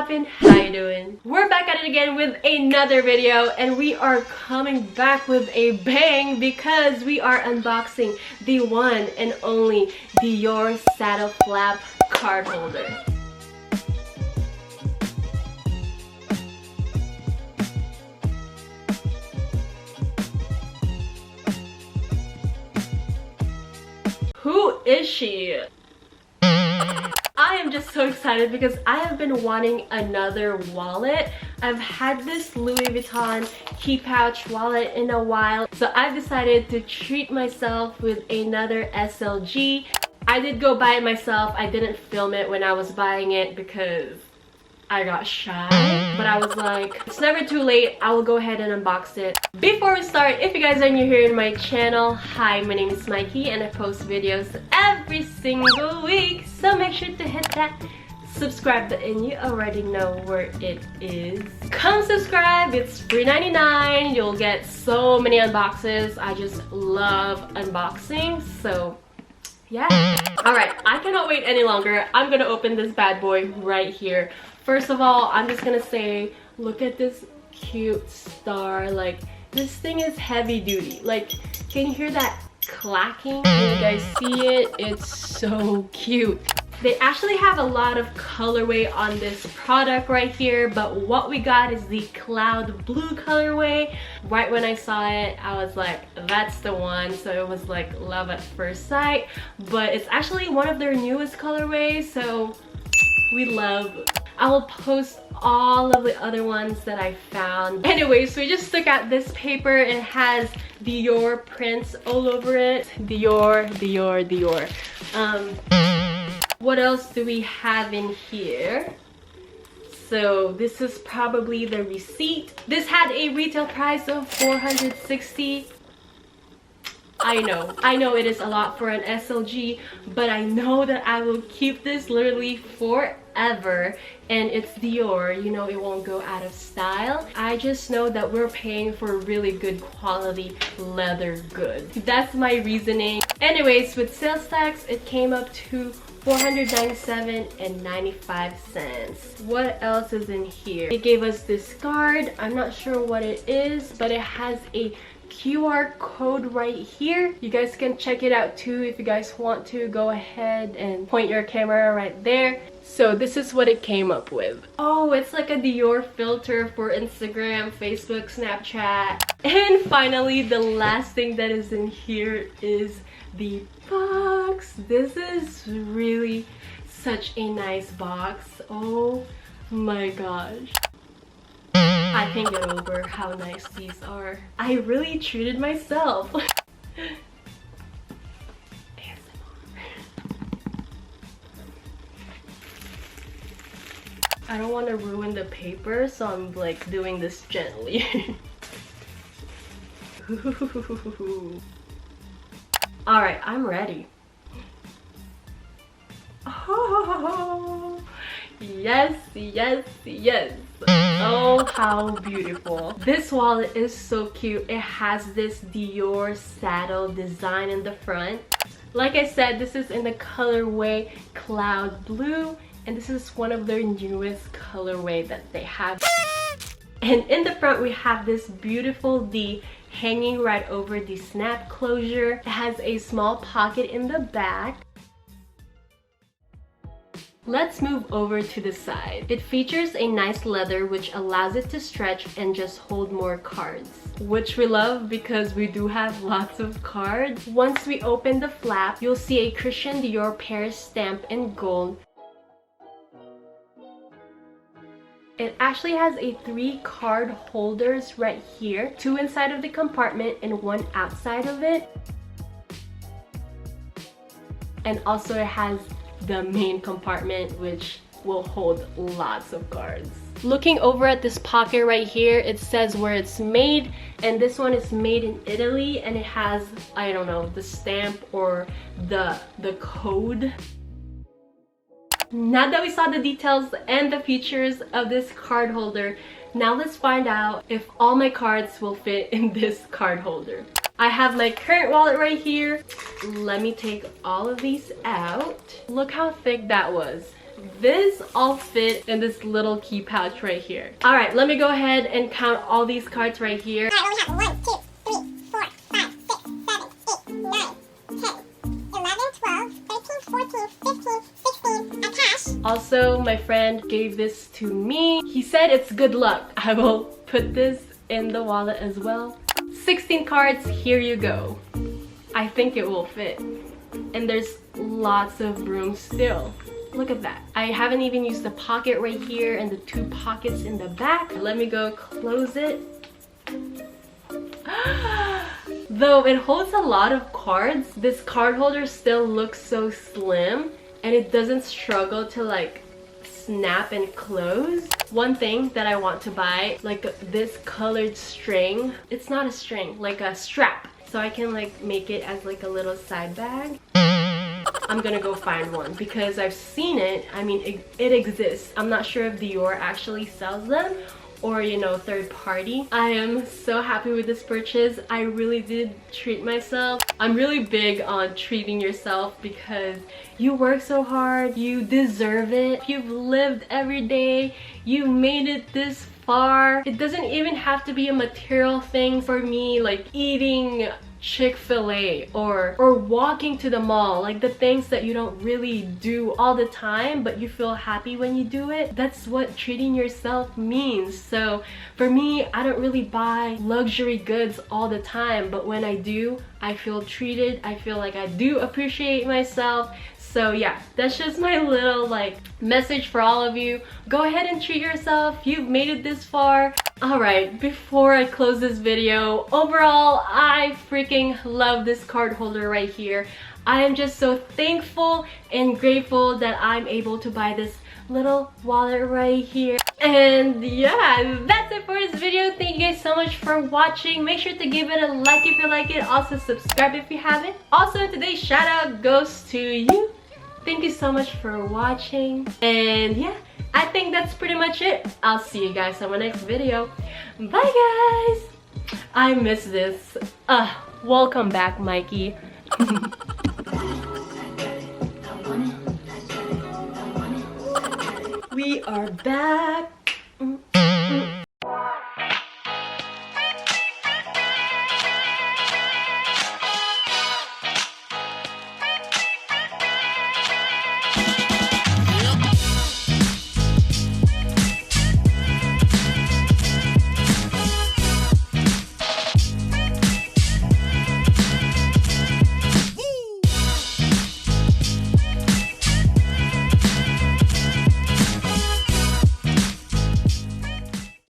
poppin'? How you doing? We're back at it again with another video, and we are coming back with a bang because we are unboxing the one and only Dior saddle flap card holder. Who is she? I am just so excited because I have been wanting another wallet. I've had this Louis Vuitton key pouch wallet in a while, so I've decided to treat myself with another SLG. I did go buy it myself. I didn't film it when I was buying it because I got shy, but I was like, it's never too late. I will go ahead and unbox it. Before we start, if you guys are new here in my channel, hi, my name is Mikey and I post videos every single week, so make sure to hit that subscribe button. You already know where it is. Come subscribe, it's $3.99. You'll get so many unboxes. I just love unboxing, so yeah. Alright, I cannot wait any longer. I'm gonna open this bad boy right here. First of all, I'm just gonna say, look at this cute star. Like, this thing is heavy duty. Like, can you hear that clacking? Can you guys see it? It's so cute. They actually have a lot of colorway on this product right here, but what we got is the cloud blue colorway. Right when I saw it, I was like, that's the one. So it was like love at first sight, but it's actually one of their newest colorways, so we love. I will post all of the other ones that I found. Anyway, so we just took out this paper. It has Dior prints all over it. Dior, Dior, Dior. What else do we have in here? So this is probably the receipt. This had a retail price of $460. I know it is a lot for an SLG, but I know that I will keep this literally forever, and it's Dior, you know, it won't go out of style. I just know that we're paying for really good quality leather goods. That's my reasoning. Anyways, with sales tax, it came up to $497.95. What else is in here? It gave us this card. I'm not sure what it is, but it has a QR code right here. You guys can check it out too if you guys want to. Go ahead and point your camera right there. So this is what it came up with. Oh, it's like a Dior filter for Instagram, Facebook, Snapchat. And finally, the last thing that is in here is the box. This is really such a nice box. Oh my gosh. I can't get over how nice these are. I really treated myself. I don't want to ruin the paper, so I'm like doing this gently. Alright, I'm ready. Oh, yes, yes, yes. Oh, how beautiful. This wallet is so cute. It has this Dior saddle design in the front. Like I said, this is in the colorway cloud blue, and this is one of their newest colorway that they have. And in the front, we have this beautiful D hanging right over the snap closure. It has a small pocket in the back. Let's move over to the side. It features a nice leather which allows it to stretch and just hold more cards, which we love because we do have lots of cards. Once we open the flap, you'll see a Christian Dior Paris stamp in gold. It actually has a 3 card holders right here, 2 inside of the compartment and 1 outside of it. And also it has the main compartment, which will hold lots of cards. Looking over at this pocket right here, it says where it's made, and this one is made in Italy, and it has, I don't know, the stamp or the code. Now that we saw the details and the features of this card holder, now let's find out if all my cards will fit in this card holder. I have my current wallet right here. Let me take all of these out. Look how thick that was. this all fit in this little key pouch right here. All right, let me go ahead and count all these cards right here. All right, we have 1, 2, 3, 4, 5, 6, 7, 8, 9, 10, 11, 12, 13, 14, 15, 16, a cash. Also, my friend gave this to me. He said it's good luck. I will put this in the wallet as well. 16 cards, here you go. I think it will fit. And there's lots of room still. Look at that. I haven't even used the pocket right here and the 2 pockets in the back. Let me go close it. Though it holds a lot of cards, this card holder still looks so slim and it doesn't struggle to like snap and close. One thing that I want to buy, like this colored string. It's not a string, like a strap. So I can like make it as like a little side bag. I'm gonna go find one because I've seen it. I mean, it exists. I'm not sure if Dior actually sells them or, you know, third party. I am so happy with this purchase. I really did treat myself. I'm really big on treating yourself because you work so hard. You deserve it. You've lived every day. You made it this far. It doesn't even have to be a material thing for me, like eating Chick-fil-A or walking to the mall, like the things that you don't really do all the time but you feel happy when you do it. That's what treating yourself means. So for me, I don't really buy luxury goods all the time, but when I do, I feel treated. I feel like I do appreciate myself. So yeah, that's just my little like message for all of you. Go ahead and treat yourself. You've made it this far. Alright, before I close this video, overall, I freaking love this card holder right here. I am just so thankful and grateful that I'm able to buy this little wallet right here. And yeah, that's it for this video. Thank you guys so much for watching. Make sure to give it a like if you like it. Also subscribe if you haven't. Also, today's shout out goes to you. Thank you so much for watching. And yeah, I think that's pretty much it. I'll see you guys on my next video. Bye guys. I miss this. Welcome back, Mikey. We are back.